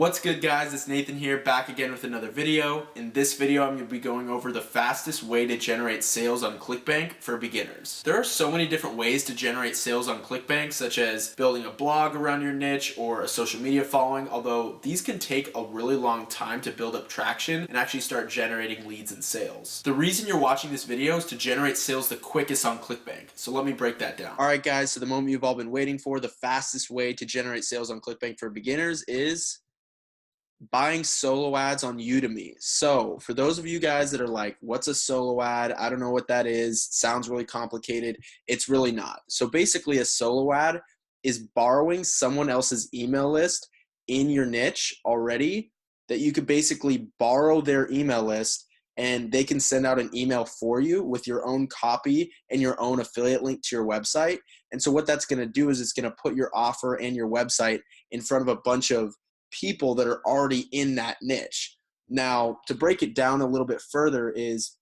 What's good, guys? It's Nathan here, back again with another video. In this video, I'm going to be going over the fastest way to generate sales on Clickbank for beginners. There are so many different ways to generate sales on Clickbank, such as building a blog around your niche or a social media following, although these can take a really long time to build up traction and actually start generating leads and sales. The reason you're watching this video is to generate sales the quickest on Clickbank. So let me break that down. All right, guys, so the moment you've all been waiting for, the fastest way to generate sales on Clickbank for beginners is buying solo ads on Udemy. So for those of you guys that are like, what's a solo ad? I don't know what that is. Sounds really complicated. It's really not. So basically a solo ad is borrowing someone else's email list in your niche already that you could basically borrow their email list and they can send out an email for you with your own copy and your own affiliate link to your website. And so what that's going to do is it's going to put your offer and your website in front of a bunch of people that are already in that niche. Now, to break it down a little bit further is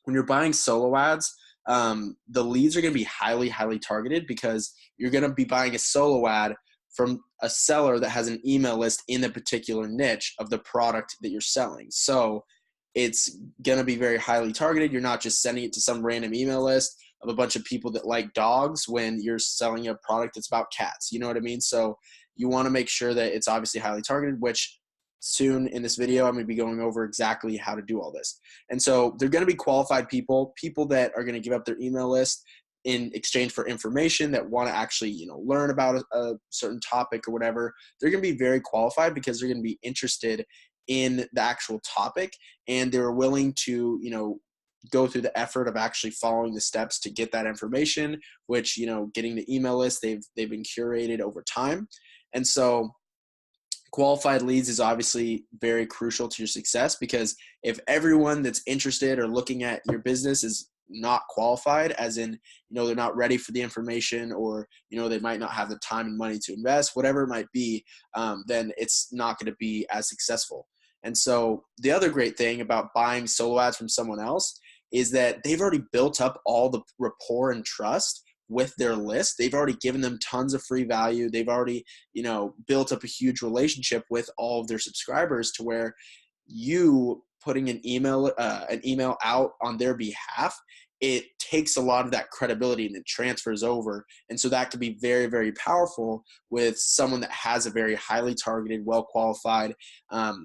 when you're buying solo ads, the leads are going to be highly targeted because you're going to be buying a solo ad from a seller that has an email list in the particular niche of the product that you're selling. So it's going to be very highly targeted. You're not just sending it to some random email list of a bunch of people that like dogs when you're selling a product that's about cats. You know what I mean? So you want to make sure that it's obviously highly targeted, which soon in this video, I'm going to be going over exactly how to do all this. And so they're going to be qualified people that are going to give up their email list in exchange for information that want to actually, learn about a certain topic or whatever. They're going to be very qualified because they're going to be interested in the actual topic and they're willing to, go through the effort of actually following the steps to get that information, which, getting the email list, they've been curated over time. And so qualified leads is obviously very crucial to your success because if everyone that's interested or looking at your business is not qualified, as in, they're not ready for the information or, they might not have the time and money to invest, whatever it might be, then it's not going to be as successful. And so the other great thing about buying solo ads from someone else is that they've already built up all the rapport and trust with their list. They've already given them tons of free value. They've already, built up a huge relationship with all of their subscribers to where you putting an email out on their behalf, it takes a lot of that credibility and it transfers over. And so that could be very, very powerful with someone that has a very highly targeted, well-qualified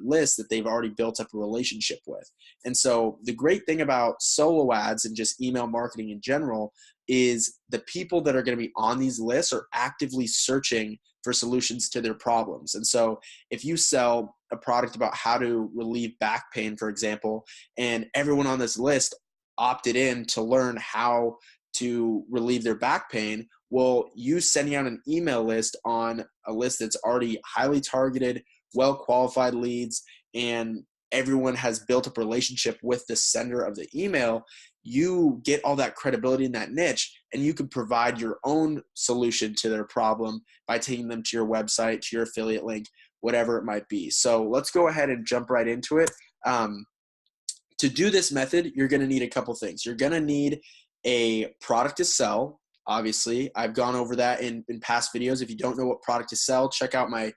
list that they've already built up a relationship with. And so the great thing about solo ads and just email marketing in general is the people that are going to be on these lists are actively searching for solutions to their problems. And so if you sell a product about how to relieve back pain, for example, and everyone on this list opted in to learn how to relieve their back pain, well, you sending out an email list on a list that's already highly targeted, well-qualified leads, and everyone has built up a relationship with the sender of the email, you get all that credibility in that niche and you can provide your own solution to their problem by taking them to your website, to your affiliate link, whatever it might be. So let's go ahead and jump right into it. To do this method, you're going to need a couple things. You're going to need a product to sell. Obviously, I've gone over that in past videos. If you don't know what product to sell, check out my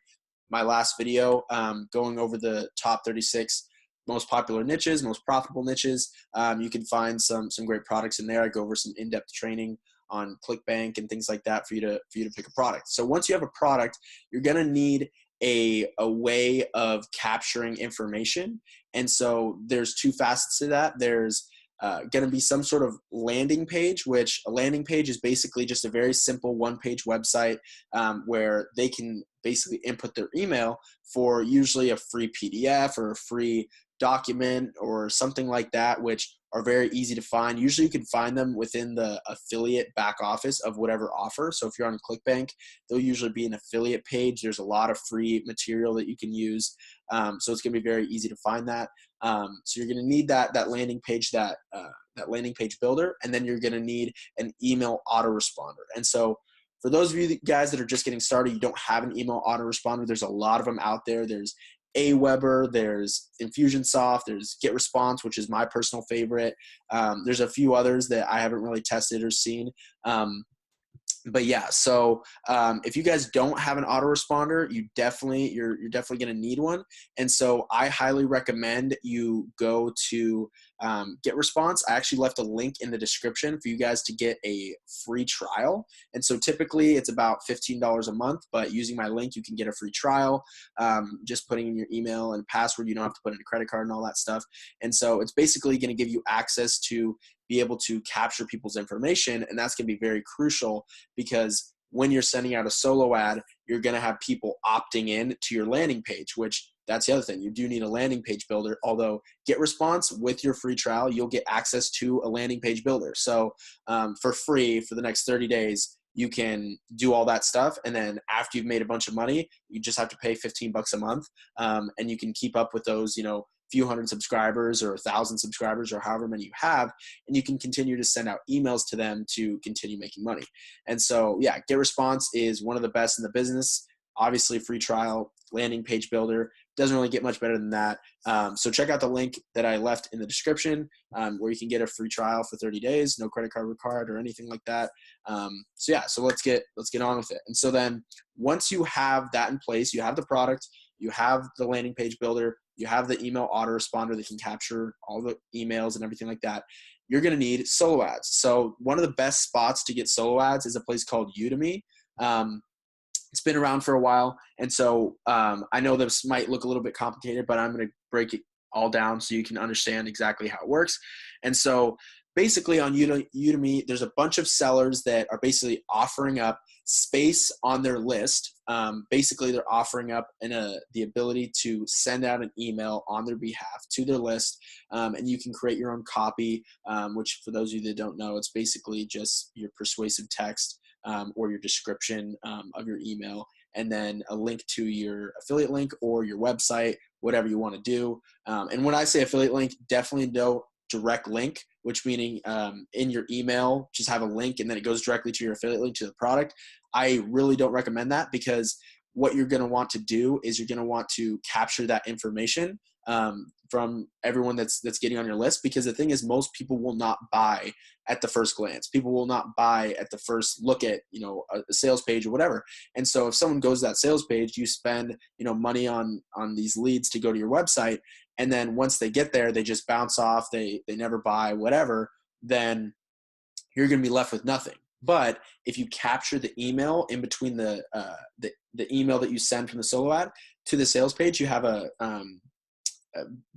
last video going over the top 36 most popular niches, most profitable niches. You can find some great products in there. I go over some in-depth training on Clickbank and things like that for you to pick a product. So once you have a product, you're going to need a way of capturing information. And so there's two facets to that. There's going to be some sort of landing page, which a landing page is basically just a very simple one-page website where they can basically input their email for usually a free PDF or a free document or something like that, which are very easy to find. Usually you can find them within the affiliate back office of whatever offer. So if you're on Clickbank, there'll usually be an affiliate page. There's a lot of free material that you can use. So it's going to be very easy to find that. So you're going to need that landing page, that landing page builder, and then you're going to need an email autoresponder. And so for those of you guys that are just getting started, you don't have an email autoresponder, there's a lot of them out there. There's Aweber, there's Infusionsoft, there's GetResponse, which is my personal favorite. There's a few others that I haven't really tested or seen. But yeah, so if you guys don't have an autoresponder, you're definitely going to need one. And so I highly recommend you go to Get Response. I actually left a link in the description for you guys to get a free trial. And so typically it's about $15 a month, but using my link, you can get a free trial. Just putting in your email and password. You don't have to put in a credit card and all that stuff. And so it's basically going to give you access to be able to capture people's information, and that's going to be very crucial because when you're sending out a solo ad, you're going to have people opting in to your landing page, which that's the other thing. You do need a landing page builder, although Get Response with your free trial, you'll get access to a landing page builder. So for free for the next 30 days, you can do all that stuff. And then after you've made a bunch of money, you just have to pay $15 a month. And you can keep up with those, few hundred subscribers or 1,000 subscribers or however many you have, and you can continue to send out emails to them to continue making money. And so, yeah, Get Response is one of the best in the business. Obviously, free trial, landing page builder. Doesn't really get much better than that. So check out the link that I left in the description where you can get a free trial for 30 days, no credit card required or anything like that. So let's get on with it. And so then once you have that in place, you have the product, you have the landing page builder, you have the email autoresponder that can capture all the emails and everything like that, you're going to need solo ads. So one of the best spots to get solo ads is a place called Udemy. It's been around for a while. And so I know this might look a little bit complicated, but I'm going to break it all down so you can understand exactly how it works. And so basically on Udemy, there's a bunch of sellers that are basically offering up space on their list. Basically, they're offering up the ability to send out an email on their behalf to their list, and you can create your own copy, which for those of you that don't know, it's basically just your persuasive text or your description of your email, and then a link to your affiliate link or your website, whatever you want to do. And when I say affiliate link, definitely no direct link, which meaning in your email, just have a link and then it goes directly to your affiliate link to the product. I really don't recommend that because what you're going to want to do is you're going to want to capture that information from everyone that's getting on your list, because the thing is most people will not buy at the first glance. People will not buy at the first look at a sales page or whatever. And so if someone goes to that sales page, you spend money on these leads to go to your website, and then once they get there they just bounce off, they never buy, whatever, then you're going to be left with nothing. But if you capture the email in between the email that you send from the solo ad to the sales page, you have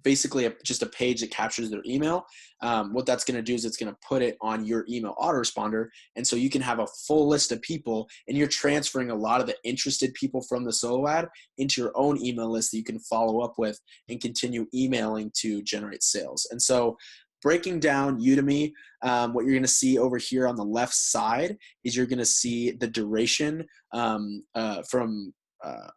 basically just a page that captures their email. What that's going to do is it's going to put it on your email autoresponder. And so you can have a full list of people, and you're transferring a lot of the interested people from the solo ad into your own email list that you can follow up with and continue emailing to generate sales. And so breaking down Udemy, what you're going to see over here on the left side is you're going to see the duration from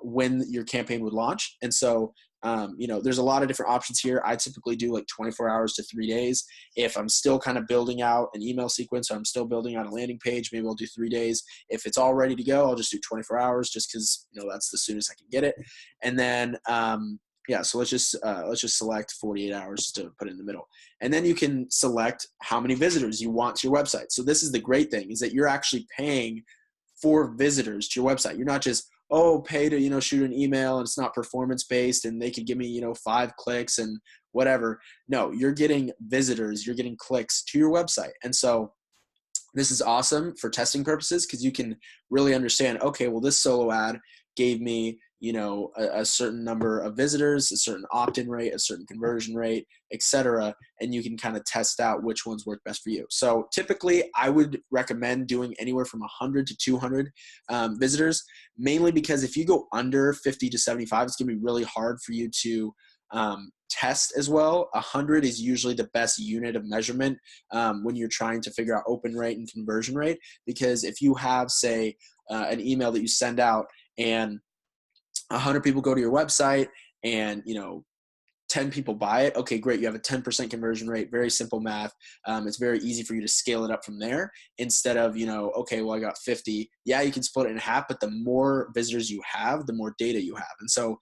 when your campaign would launch. And so there's a lot of different options here. I typically do like 24 hours to 3 days. If I'm still kind of building out an email sequence, or I'm still building out a landing page, maybe I'll do 3 days. If it's all ready to go, I'll just do 24 hours just because, that's the soonest I can get it. And then, so let's just select 48 hours to put it in the middle. And then you can select how many visitors you want to your website. So this is the great thing, is that you're actually paying for visitors to your website. You're not just, pay to, shoot an email and it's not performance based and they could give me, 5 clicks and whatever. No, you're getting visitors, you're getting clicks to your website. And so this is awesome for testing purposes, because you can really understand, okay, well, this solo ad gave me, a certain number of visitors, a certain opt-in rate, a certain conversion rate, etc. And you can kind of test out which ones work best for you. So typically I would recommend doing anywhere from 100 to 200 visitors, mainly because if you go under 50 to 75, it's going to be really hard for you to test as well. 100 is usually the best unit of measurement when you're trying to figure out open rate and conversion rate, because if you have, say, an email that you send out and 100 people go to your website and 10 people buy it, okay, great, you have a 10% conversion rate. Very simple math. It's very easy for you to scale it up from there, instead of okay, well, I got 50. Yeah, you can split it in half, but the more visitors you have, the more data you have. And so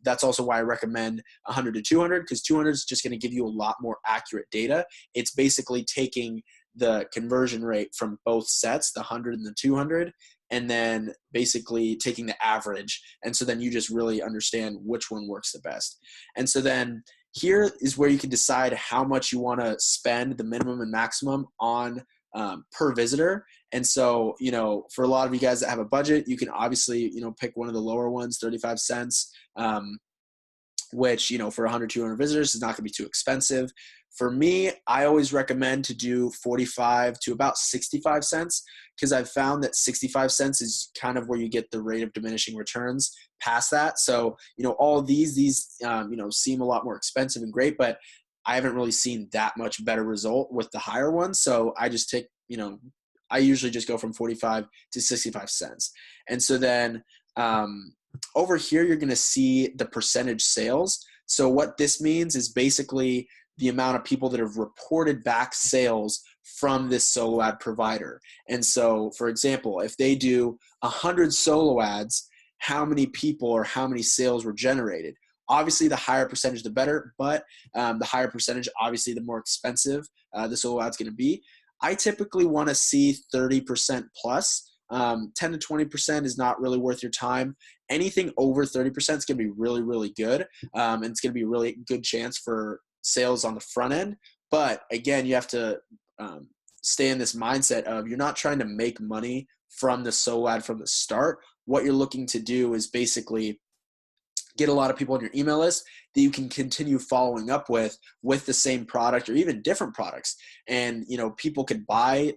that's also why I recommend 100 to 200, because 200 is just going to give you a lot more accurate data. It's basically taking the conversion rate from both sets, the 100 and the 200, and then basically taking the average. And so then you just really understand which one works the best. And so then here is where you can decide how much you want to spend, the minimum and maximum on per visitor. And so, for a lot of you guys that have a budget, you can obviously, pick one of the lower ones, 35 cents, which, for 100, 200 visitors is not going to be too expensive. For me, I always recommend to do 45 to about 65 cents because I've found that 65 cents is kind of where you get the rate of diminishing returns past that. So, all of these seem a lot more expensive and great, but I haven't really seen that much better result with the higher ones. So I just take, I usually just go from 45 to 65 cents. And so then over here, you're going to see the percentage sales. So what this means is basically the amount of people that have reported back sales from this solo ad provider. And so, for example, if they do 100 solo ads, how many people or how many sales were generated? Obviously, the higher percentage, the better, but the higher percentage, obviously, the more expensive the solo ad's going to be. I typically want to see 30% plus. 10 to 20% is not really worth your time. Anything over 30% is going to be really, really good. And it's going to be a really good chance for sales on the front end. But again, you have to stay in this mindset of you're not trying to make money from the solo ad from the start. What you're looking to do is basically get a lot of people on your email list that you can continue following up with the same product or even different products. And, people could buy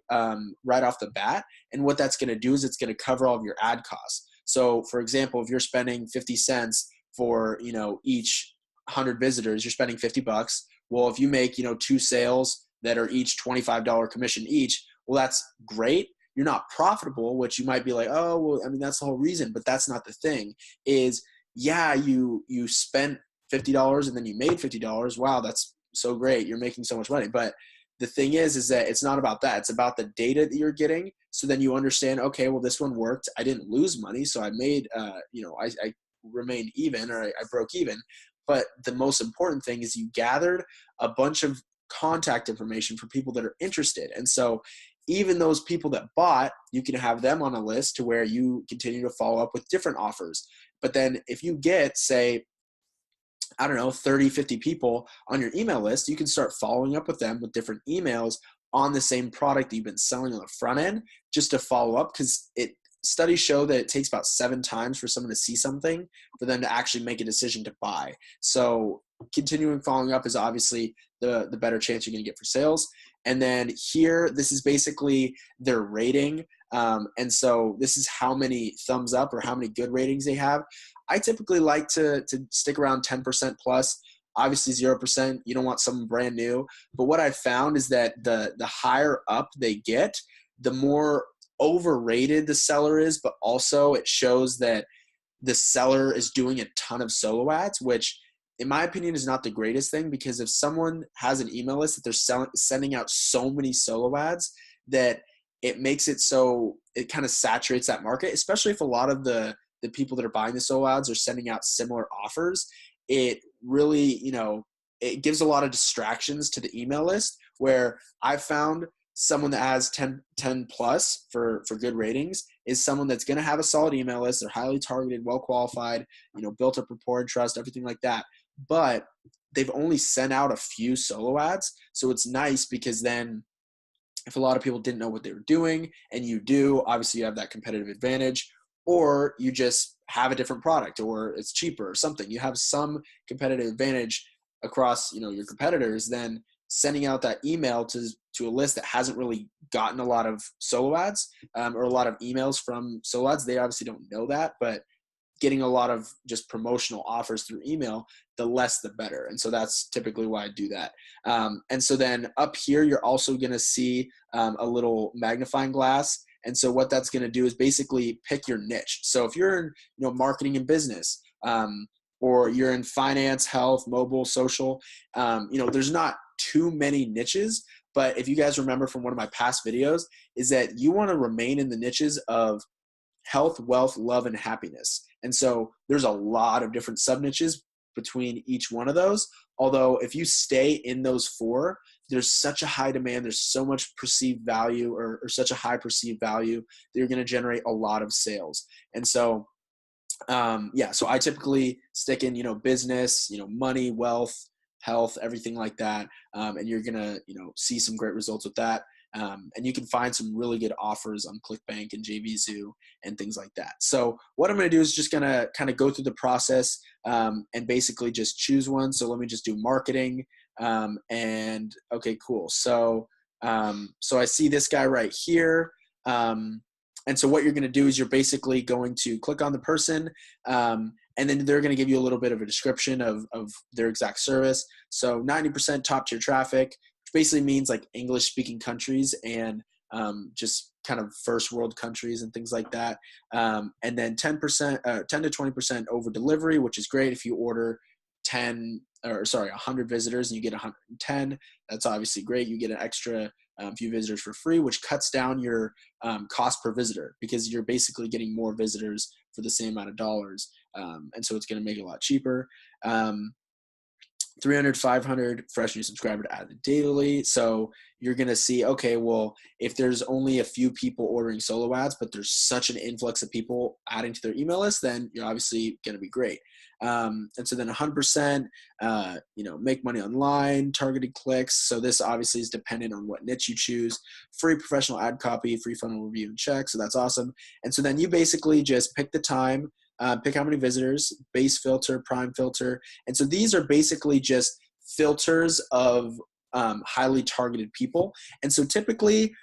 right off the bat. And what that's going to do is it's going to cover all of your ad costs. So for example, if you're spending 50 cents for, each 100 visitors, you're spending $50. Well, if you make, 2 sales that are each $25 commission each, well, that's great. You're not profitable, which you might be like, oh, well, that's the whole reason, but that's not the thing is, yeah, you spent $50 and then you made $50. Wow, that's so great. You're making so much money. But the thing is that it's not about that. It's about the data that you're getting. So then you understand, okay, well, this one worked. I didn't lose money. So I made, I remained even or I broke even. But the most important thing is you gathered a bunch of contact information for people that are interested. And so even those people that bought, you can have them on a list to where you continue to follow up with different offers. But then if you get, say, 30, 50 people on your email list, you can start following up with them with different emails on the same product that you've been selling on the front end just to follow up because studies show that it takes about 7 times for someone to see something for them to actually make a decision to buy. So continuing following up is obviously the better chance you're going to get for sales. And then here, this is basically their rating. And so this is how many thumbs up or how many good ratings they have. I typically like to stick around 10% plus. Obviously 0%, you don't want someone brand new. But what I've found is that the higher up they get, the more overrated the seller is, but also it shows that the seller is doing a ton of solo ads, which in my opinion is not the greatest thing because if someone has an email list that they're sending out so many solo ads that it makes it so it kind of saturates that market, especially if a lot of the people that are buying the solo ads are sending out similar offers. It really, it gives a lot of distractions to the email list where I've found someone that has 10 plus for good ratings is someone that's going to have a solid email list. They're highly targeted, well qualified, built up rapport and trust, everything like that. But they've only sent out a few solo ads. So it's nice because then if a lot of people didn't know what they were doing and you do, obviously you have that competitive advantage, or you just have a different product or it's cheaper or something. You have some competitive advantage across, your competitors, then sending out that email to a list that hasn't really gotten a lot of solo ads or a lot of emails from solo ads. They obviously don't know that, but getting a lot of just promotional offers through email, the less the better. And so that's typically why I do that. And so then up here, you're also going to see a little magnifying glass. And so what that's going to do is basically pick your niche. So if you're in, marketing and business, or you're in finance, health, mobile, social, there's not too many niches. But if you guys remember from one of my past videos, is that you want to remain in the niches of health, wealth, love, and happiness. And so there's a lot of different sub niches between each one of those. Although if you stay in those 4, there's such a high demand, there's so much perceived value, or such a high perceived value, that you're going to generate a lot of sales. And so yeah, so I typically stick in, business, money, wealth, health, everything like that. And you're going to, see some great results with that. And you can find some really good offers on Clickbank and JVZoo and things like that. So what I'm going to do is just going to kind of go through the process and basically just choose one. So let me just do marketing. And okay, cool. So I see this guy right here. And so what you're going to do is you're basically going to click on the person, and then they're going to give you a little bit of a description of their exact service. So 90% top tier traffic, which basically means like English speaking countries and just kind of first world countries and things like that. And then 10 to 20% over delivery, which is great if you order 100 visitors and you get 110. That's obviously great. You get an extra few visitors for free, which cuts down your cost per visitor, because you're basically getting more visitors for the same amount of dollars. And so it's going to make it a lot cheaper. 300, 500 fresh new subscriber to add daily. So you're going to see, okay, well, if there's only a few people ordering solo ads, but there's such an influx of people adding to their email list, then you're obviously going to be great. And so then 100%, make money online, targeted clicks. So this obviously is dependent on what niche you choose. Free professional ad copy, free funnel review and check. So that's awesome. And so then you basically just pick the time, pick how many visitors, base filter, prime filter. And so these are basically just filters of highly targeted people. And so typically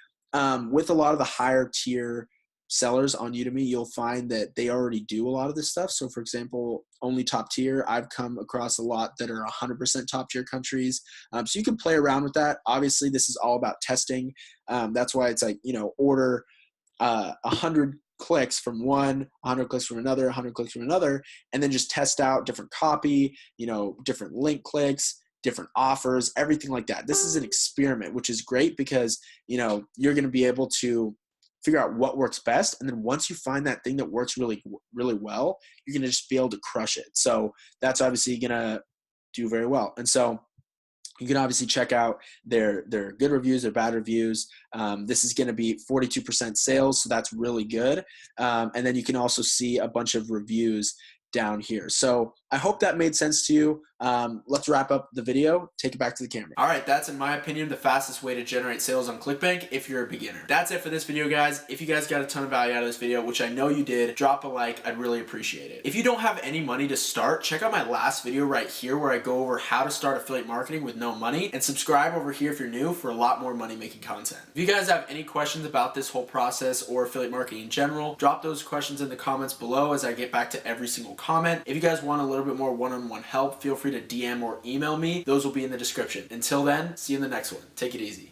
with a lot of the higher tier sellers on Udemy, you'll find that they already do a lot of this stuff. So for example, only top tier, I've come across a lot that are 100% top tier countries. So you can play around with that. Obviously, this is all about testing. That's why it's like, order 100 clicks from one, 100 clicks from another, 100 clicks from another, and then just test out different copy, different link clicks, different offers, everything like that. This is an experiment, which is great because, you're going to be able to figure out what works best. And then once you find that thing that works really, really well, you're going to just be able to crush it. So that's obviously going to do very well. And so you can obviously check out their good reviews, their bad reviews. This is going to be 42% sales, so that's really good. And then you can also see a bunch of reviews down here. So I hope that made sense to you. Let's wrap up the video. Take it back to the camera. All right, that's in my opinion the fastest way to generate sales on Clickbank if you're a beginner. That's it for this video, guys. If you guys got a ton of value out of this video, which I know you did, drop a like. I'd really appreciate it. If you don't have any money to start, check out my last video right here where I go over how to start affiliate marketing with no money, and subscribe over here if you're new for a lot more money making content. If you guys have any questions about this whole process or affiliate marketing in general, drop those questions in the comments below as I get back to every single comment. If you guys want a little bit more one-on-one help, feel free to DM or email me. Those will be in the description. Until then, see you in the next one. Take it easy.